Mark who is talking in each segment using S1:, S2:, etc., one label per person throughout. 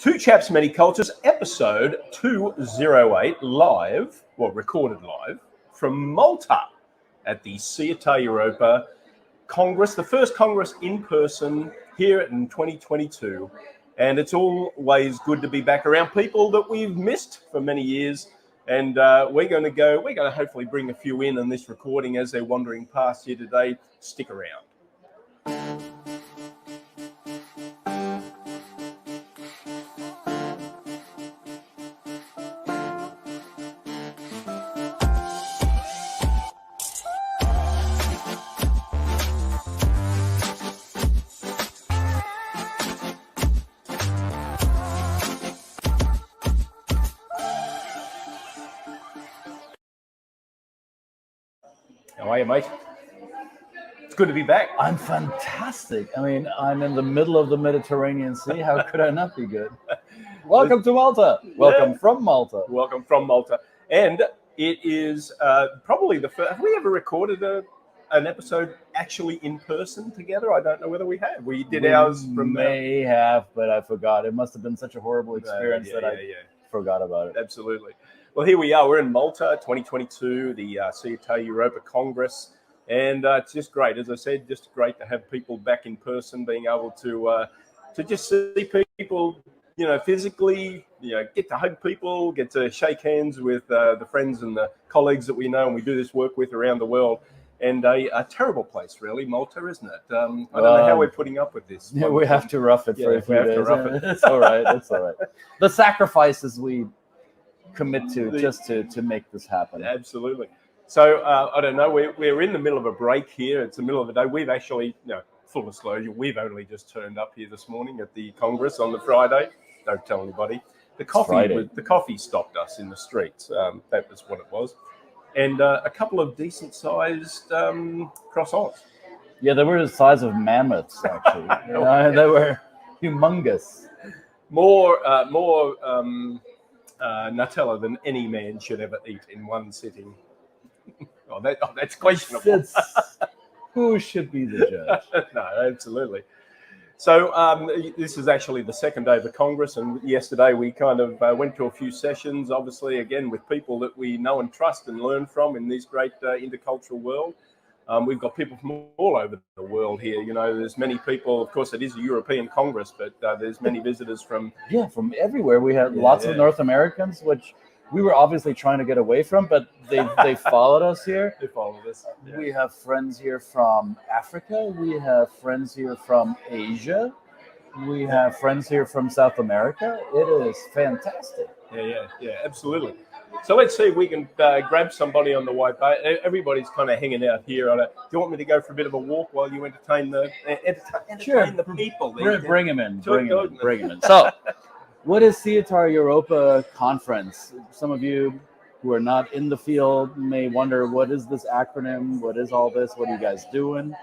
S1: Two Chaps, Many Cultures, episode 208, live, well, recorded live, from Malta at the SIETAR Europa Congress, the first Congress in person here in 2022. And it's always good to be back around people that we've missed for many years. And we're going to hopefully bring a few in this recording as they're wandering past here today. Stick around. How are you, mate? It's good to be back.
S2: I'm fantastic. I mean, I'm in the middle of the Mediterranean Sea. How could I not be good? Welcome to Malta. Welcome from Malta.
S1: Welcome from Malta. And it is probably the first. Have we ever recorded an episode actually in person together? I don't know whether we have. We did ours from...
S2: May have, but I forgot. It must have been such a horrible experience I forgot about it.
S1: Absolutely. Well, here we are. We're in Malta, 2022, the SIETAR Europa Congress. And it's just great. As I said, just great to have people back in person, being able to just see people, physically, get to hug people, get to shake hands with the friends and the colleagues that we know and we do this work with around the world. And a terrible place, really, Malta, isn't it? I don't know how we're putting up with this.
S2: Yeah, we have to rough it for a few days. It's all right. It's all right. The sacrifices we commit to just to make this happen.
S1: Absolutely. So I don't know, we're in the middle of a break here. It's the middle of the day. We've actually, full disclosure, we've only just turned up here this morning at the Congress on the Friday. Don't tell anybody. The coffee stopped us in the streets. That was what it was. And a couple of decent sized croissants.
S2: Yeah, they were the size of mammoths, actually. They were humongous.
S1: More Nutella than any man should ever eat in one sitting. That's questionable.
S2: Who should be the judge?
S1: No, absolutely. So this is actually the second day of the Congress, and yesterday we kind of went to a few sessions, obviously, again, with people that we know and trust and learn from in this great intercultural world. We've got people from all over the world here. There's many people. Of course, it is a European Congress, but there's many visitors from...
S2: Yeah, from everywhere. We had lots of North Americans, which we were obviously trying to get away from, but they followed us here.
S1: They followed us. Yeah.
S2: We have friends here from Africa. We have friends here from Asia. We have friends here from South America. It is fantastic.
S1: Yeah, absolutely. So let's see if we can grab somebody on the way back. Everybody's kind of hanging out here. Do you want me to go for a bit of a walk while you entertain the people?
S2: Bring him in. Bring him in. So, what is SIETAR Europa Conference? Some of you who are not in the field may wonder, what is this acronym? What is all this? What are you guys doing?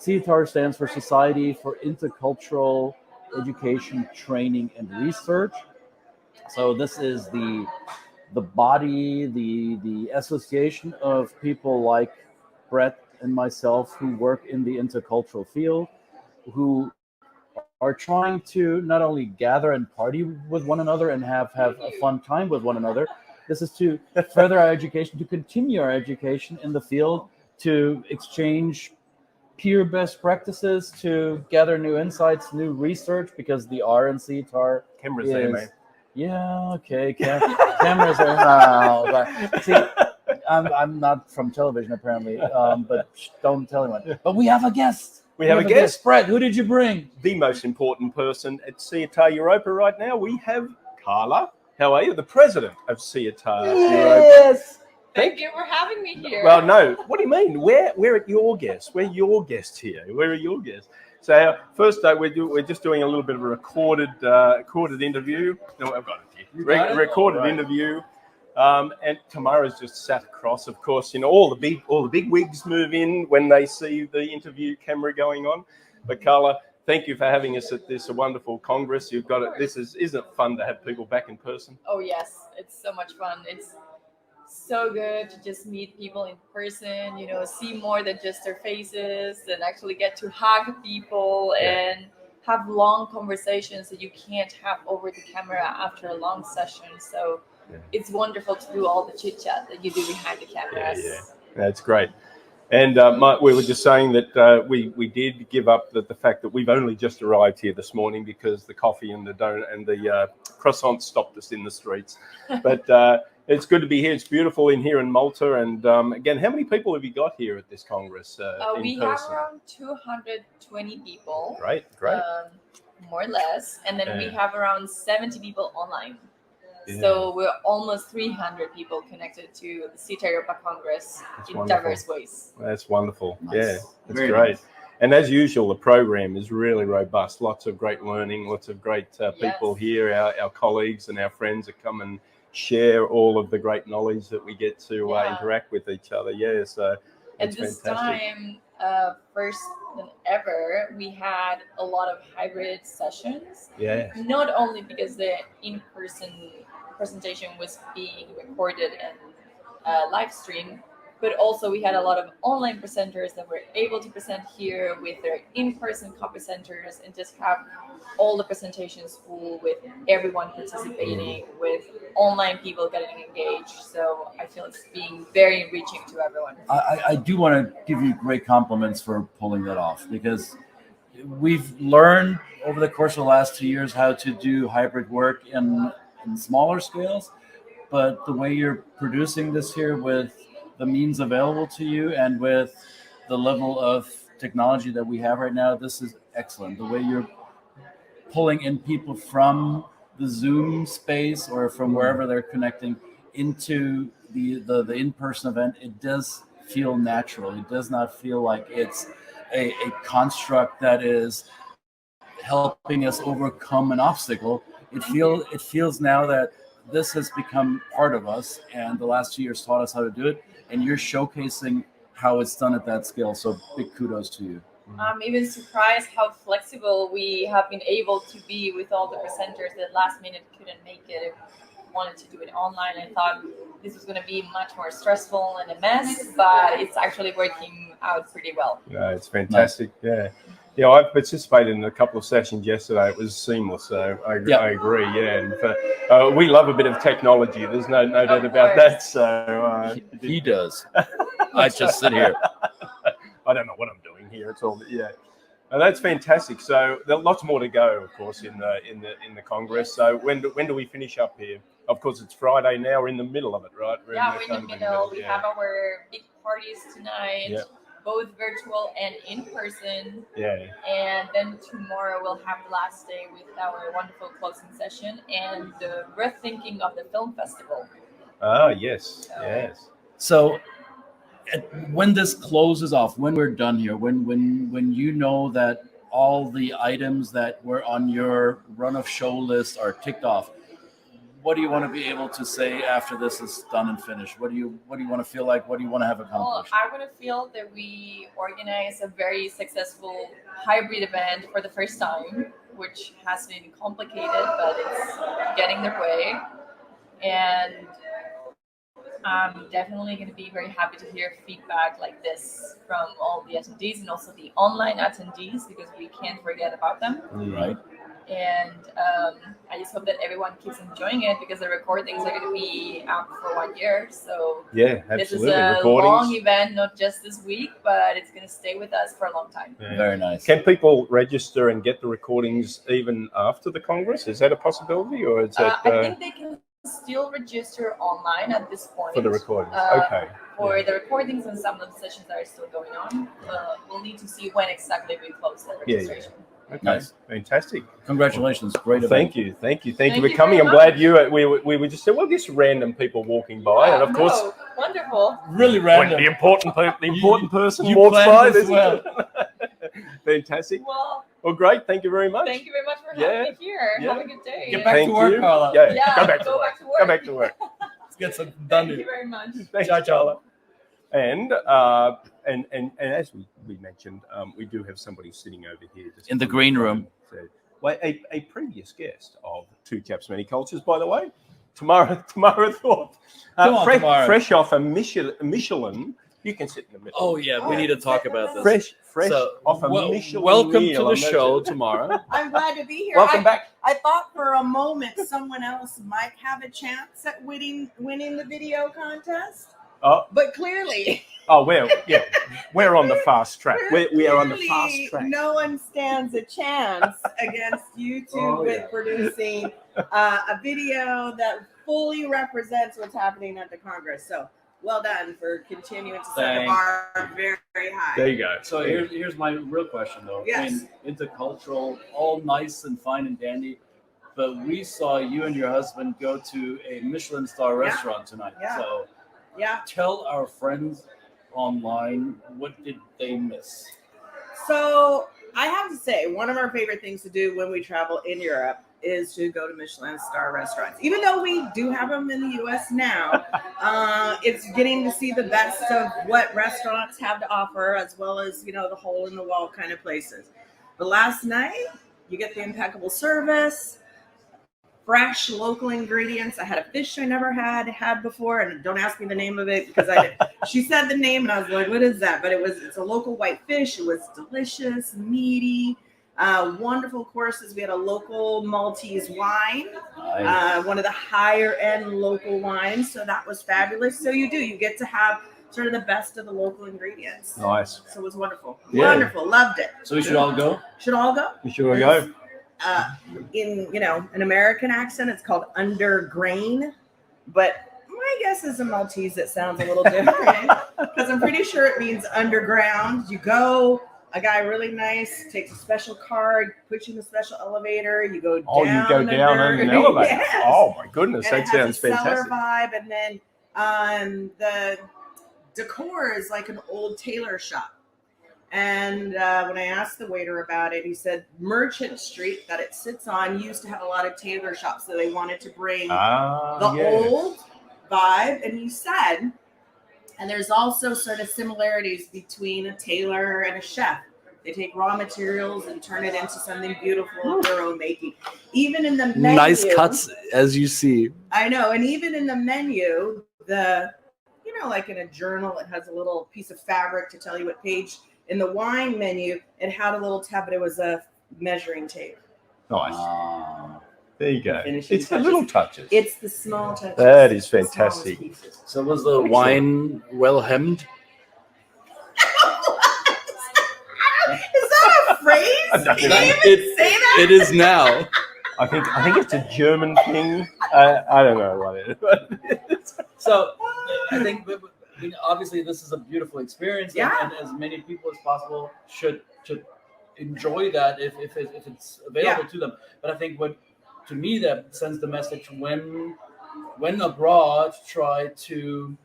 S2: SIETAR stands for Society for Intercultural Education, Training, and Research. So this is the body, the association of people like Brett and myself who work in the intercultural field, who are trying to not only gather and party with one another and have a fun time with one another. This is to further our education, to continue our education in the field, to exchange peer best practices, to gather new insights, new research, because the R in SIETAR
S1: Cameras there, man.
S2: Yeah, okay. Cameras are... See, I'm not from television, apparently, but don't tell anyone. But we have a guest.
S1: We have a guest.
S2: Brett, who did you bring?
S1: The most important person at SIETAR Europa right now. We have Carla. How are you? The president of SIETAR Europa.
S3: Yes. Thank you for having me here.
S1: Well, no. What do you mean? We're at your guest. We're your guest here. We're your guest. So first, we're just doing a little bit of a recorded interview. No, I've got it here. Recorded interview. And Tamara's just sat across. Of course, all the big wigs move in when they see the interview camera going on. But Carla, thank you for having us at this wonderful Congress. You've got it. Isn't it fun to have people back in person?
S3: Oh yes, it's so much fun. It's so good to just meet people in person, see more than just their faces and actually get to hug people and have long conversations that you can't have over the camera after a long session. So it's wonderful to do all the chit chat that you do behind the cameras.
S1: Yeah, that's great. And we were just saying that we did give up the fact that we've only just arrived here this morning because the coffee and the donut and the croissants stopped us in the streets. But it's good to be here. It's beautiful in here in Malta. And again, how many people have you got here at this Congress
S3: we
S1: in
S3: have
S1: person?
S3: around 220 people.
S1: Great.
S3: More or less. And then we have around 70 people online.
S1: Yeah.
S3: So we're almost 300 people connected to the SIETAR Europa Congress in diverse ways.
S1: That's wonderful.
S2: Nice.
S1: Yeah, that's
S2: Very
S1: great.
S2: nice.
S1: And as usual, the program is really robust. Lots of great learning, lots of great people here, our colleagues and our friends that come and share all of the great knowledge that we get to interact with each other. Yeah, so
S3: and this time, first than ever, we had a lot of hybrid sessions.
S1: Yeah.
S3: Not only because the in-person presentation was being recorded and live streamed, but also we had a lot of online presenters that were able to present here with their in-person co-presenters and just have all the presentations full with everyone participating, with online people getting engaged. So I feel it's being very enriching to everyone.
S2: I do want to give you great compliments for pulling that off, because we've learned over the course of the last 2 years how to do hybrid work in smaller scales, but the way you're producing this here with the means available to you and with the level of technology that we have right now, this is excellent. The way you're pulling in people from the Zoom space or from wherever they're connecting into the in-person event, it does feel natural. It does not feel like it's a construct that is helping us overcome an obstacle. It feels now that this has become part of us, and the last 2 years taught us how to do it, and you're showcasing how it's done at that scale. So big kudos to you.
S3: I'm even surprised how flexible we have been able to be with all the presenters that last minute couldn't make it, wanted to do it online. I thought this was going to be much more stressful and a mess, but it's actually working out pretty well.
S1: Yeah, it's fantastic. Nice. Yeah, I participated in a couple of sessions yesterday. It was seamless. So I agree. Yeah, and we love a bit of technology. There's no doubt about that. So
S2: he does. I just sit here.
S1: I don't know what I'm doing here. It's all that's fantastic. So there's lots more to go, of course, in the Congress. So when do we finish up here? Of course, it's Friday now. We're in the middle of it, right?
S3: We're in the middle. We have our big parties tonight, both virtual and in person. Yeah. And then tomorrow we'll have the last day with our wonderful closing session and the rethinking of the film festival.
S1: Ah, yes, yes.
S2: So when this closes off, when we're done here, when you know that all the items that were on your run of show list are ticked off, what do you want to be able to say after this is done and finished? What do you want to feel like? What do you want to have accomplished?
S3: Well, I want to feel that we organize a very successful hybrid event for the first time, which has been complicated, but it's getting their way. And I'm definitely going to be very happy to hear feedback like this from all the attendees and also the online attendees, because we can't forget about them.
S2: Right.
S3: And I just hope that everyone keeps enjoying it, because the recordings are going to be out for 1 year. So this is a long event, not just this week, but it's going to stay with us for a long time.
S2: Yeah. Very nice.
S1: Can people register and get the recordings even after the Congress? Is that a possibility, or is that?
S3: I think they can still register online at this point
S1: for the recordings.
S3: For the recordings and some of the sessions that are still going on. We'll need to see when exactly we close the registration.
S1: Okay. Nice, fantastic.
S2: Congratulations, great event.
S1: Thank you for coming. I'm glad we were just saying, well, just random people walking by, and of course,
S3: wonderful,
S2: really random.
S1: The important person walks by.
S2: As well.
S1: Fantastic. Well, great. Thank you very much.
S3: Thank you very much for having me here. Have a good day.
S2: Get back to work, Carla.
S1: Go back to work. Go back to work.
S2: Let's get some done.
S3: Thank you very much.
S1: Thanks, Carla. And as we mentioned, we do have somebody sitting over here
S2: in the green room.
S1: Well, a previous guest of Two Chaps Many Cultures, by the way. Tamara Thorpe, fresh off a Michelin You can sit in the middle.
S2: Oh yeah, we need to talk about this.
S1: Fresh
S2: So,
S1: off a Michelin
S2: welcome
S1: meal,
S2: to the
S1: I
S2: show
S1: imagine.
S2: tomorrow.
S4: I'm glad to be here.
S1: Welcome back.
S4: I thought for a moment someone else might have a chance at winning the video contest,
S1: Oh,
S4: but clearly,
S1: we're on the fast track. We are on the fast
S4: clearly
S1: track.
S4: no one stands a chance against you two
S2: Oh,
S4: with
S2: yeah.
S4: producing a video that fully represents what's happening at the Congress. So well done for continuing to set the
S2: Thanks.
S4: bar very, very high.
S1: There you go.
S2: So here's my real question though.
S4: Yes.
S2: I mean, intercultural, all nice and fine and dandy, but we saw you and your husband go to a Michelin star restaurant tonight.
S4: Yeah.
S2: So
S4: Yeah.
S2: tell our friends online, what did they miss?
S4: So I have to say, one of our favorite things to do when we travel in Europe is to go to Michelin star restaurants. Even though we do have them in the US now, it's getting to see the best of what restaurants have to offer, as well as, the hole in the wall kind of places. But last night, you get the impeccable service, fresh local ingredients. I had a fish I never had before, and don't ask me the name of it because she said the name and I was like, what is that? But it's a local white fish. It was delicious, meaty, wonderful courses. We had a local Maltese wine,
S2: Nice.
S4: one of the higher end local wines. So that was fabulous. So you get to have sort of the best of the local ingredients.
S1: Nice.
S4: So it was wonderful.
S1: Yeah.
S4: Wonderful. Loved it.
S2: So we should all go?
S4: Should all go?
S1: You sure go?
S4: In an American accent, it's called undergrain, but my guess is a Maltese that sounds a little different because I'm pretty sure it means underground. You go, a guy really nice takes a special card, puts you in a special elevator. You go down.
S1: Oh, you go down on an elevator.
S4: Yes.
S1: Oh my goodness,
S4: And
S1: that
S4: it has
S1: sounds
S4: a cellar
S1: fantastic.
S4: vibe, and then the decor is like an old tailor shop. And when I asked the waiter about it, he said Merchant Street that it sits on used to have a lot of tailor shops, so they wanted to bring the old vibe. And he said, and there's also sort of similarities between a tailor and a chef. They take raw materials and turn it into something beautiful of their own making. Even in the menu,
S2: Nice cuts, as you see.
S4: I know, and even in the menu, like in a journal, it has a little piece of fabric to tell you what page. In the wine menu, it had a little tab, but it was a measuring tape.
S1: Nice. There you go.
S4: Finishing
S1: It's the little touches.
S4: It's the small touches.
S1: That is
S4: the smallest
S1: fantastic.
S4: pieces.
S2: So was the wine well hemmed?
S4: Is that a phrase? Can you even say that?
S2: It is now.
S1: I think it's a German thing. I don't know what it is.
S2: So I think, obviously, this is a beautiful experience,
S4: Yeah.
S2: and as many people as possible should enjoy that if it's available to them. But I think to me that sends the message when abroad, try to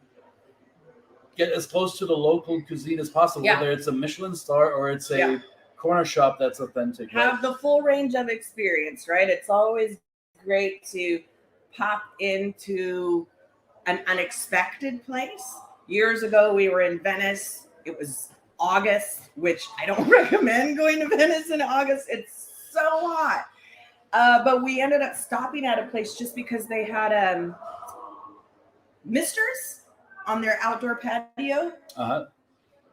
S2: get as close to the local cuisine as possible,
S4: Yeah.
S2: whether it's a Michelin star or it's a corner shop that's authentic. Right?
S4: Have the full range of experience, right? It's always great to pop into an unexpected place. Years ago, we were in Venice. It was August, which I don't recommend going to Venice in August. It's so hot. But we ended up stopping at a place just because they had misters on their outdoor patio.
S2: Uh-huh.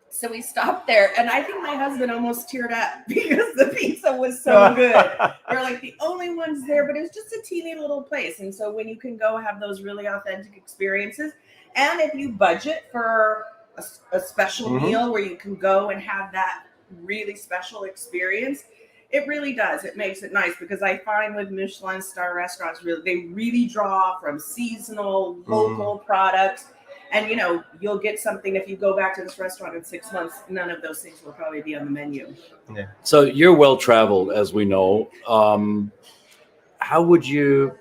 S4: So we stopped there, and I think my husband almost teared up because the pizza was so good. They're like the only ones there, but it was just a teeny little place. And so when you can go have those really authentic experiences, and if you budget for a special meal where you can go and have that really special experience, it really does. It makes it nice because I find with Michelin star restaurants, they really draw from seasonal, local products. And, you'll get something if you go back to this restaurant in 6 months, none of those things will probably be on the menu.
S1: Yeah.
S2: So you're well traveled, as we know. How would you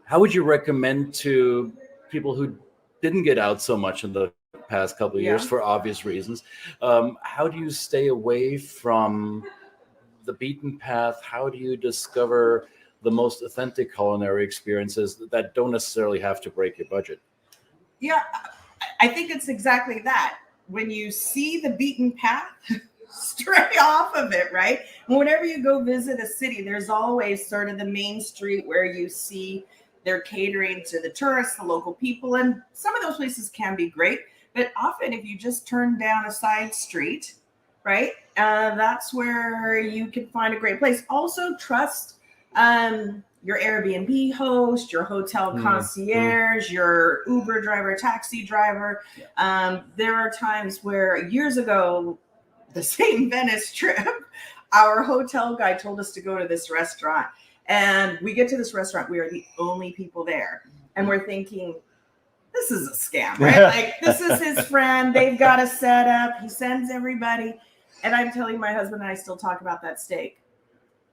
S2: recommend to people who didn't get out so much in the past couple of years for obvious reasons? How do you stay away from the beaten path? How do you discover the most authentic culinary experiences that don't necessarily have to break your budget?
S4: Yeah, I think it's exactly that. When you see the beaten path, stray off of it, right? Whenever you go visit a city, there's always sort of the main street where you see they're catering to the tourists, the local people, and some of those places can be great. But often, if you just turn down a side street, right, that's where you can find a great place. Also, trust your Airbnb host, your hotel concierge, your Uber driver, taxi driver.
S2: Yeah.
S4: There are times where years ago, the same Venice trip, our hotel guy told us to go to this restaurant. And we get to this restaurant, we are the only people there. And we're thinking, this is a scam, right? Like, this is his friend. They've got a setup. He sends everybody. And I'm telling my husband and I still talk about that steak.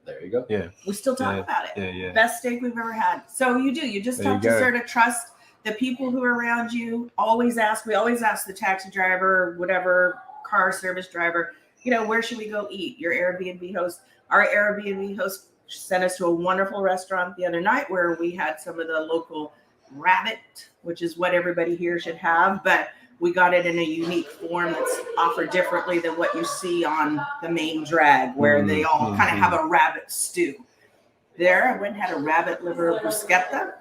S2: There you go.
S1: Yeah.
S4: We still talk about it.
S1: Yeah, yeah.
S4: Best steak we've ever had. So you do. You just have to sort of trust the people who are around you. Always ask. We always ask the taxi driver, whatever car service driver, you know, where should we go eat? Your Airbnb host. Our Airbnb host sent us to a wonderful restaurant the other night where we had some of the local rabbit, which is what everybody here should have, but we got it in a unique form that's offered differently than what you see on the main drag, where they all kind of have a rabbit stew. There, I went and had a rabbit liver bruschetta.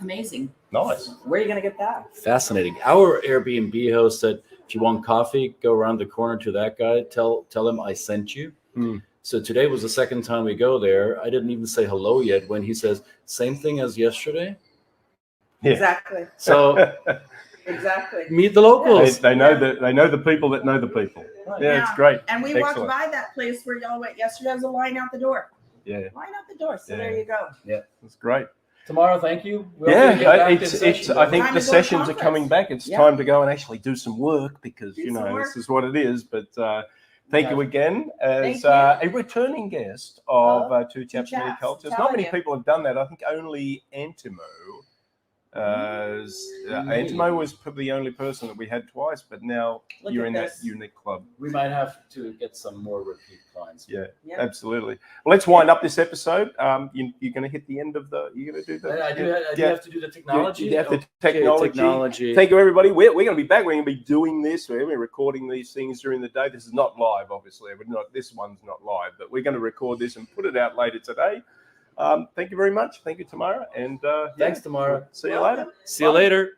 S4: Amazing.
S1: Nice.
S4: Where are you going to get that?
S2: Fascinating. Our Airbnb host said, if you want coffee, go around the corner to that guy. Tell him I sent you. So today was the second time we go there. I didn't even say hello yet when he says, same thing as yesterday.
S1: Yeah.
S4: Exactly.
S2: So
S4: Exactly.
S2: meet the locals.
S1: They know the people that know the people.
S2: Right.
S1: Yeah, it's great.
S4: And we walked by that place where y'all went yesterday. There's a line out the door.
S1: Yeah.
S4: Line out the door. So
S1: Yeah.
S4: there you go.
S2: Yeah.
S1: It's great.
S2: Tomorrow, thank you.
S1: Yeah, it's. I think
S4: Time
S1: the
S4: to go to
S1: sessions are
S4: conference.
S1: coming back. It's
S4: Yeah.
S1: time to go and actually do some work because
S4: Do
S1: you
S4: some
S1: know
S4: work.
S1: this is what it is. But thank you again as
S4: Thank you.
S1: a returning guest of Two Chaps Many
S4: Chaps,
S1: Cultures.
S4: telling
S1: Not many
S4: you.
S1: people have done that. I think only Antimo. Antimo was probably the only person that we had twice, but now
S4: Look
S1: you're
S4: at
S1: in
S4: this.
S1: that unique club.
S2: We might have to get some more repeat clients.
S1: Yeah,
S4: Yeah.
S1: absolutely. Well, let's wind up this episode. You're going to hit the end of the. You're going to do the.
S2: I do have to do the technology.
S1: You have the
S2: Okay,
S1: technology. Thank you, everybody. We're going to be back. We're going to be doing this. We're recording these things during the day. This is not live, obviously. This one's not live, but we're going to record this and put it out later today. Thank you very much. Thank you, Tamara. And
S2: Thanks, Tamara.
S1: See you later.
S2: See you later.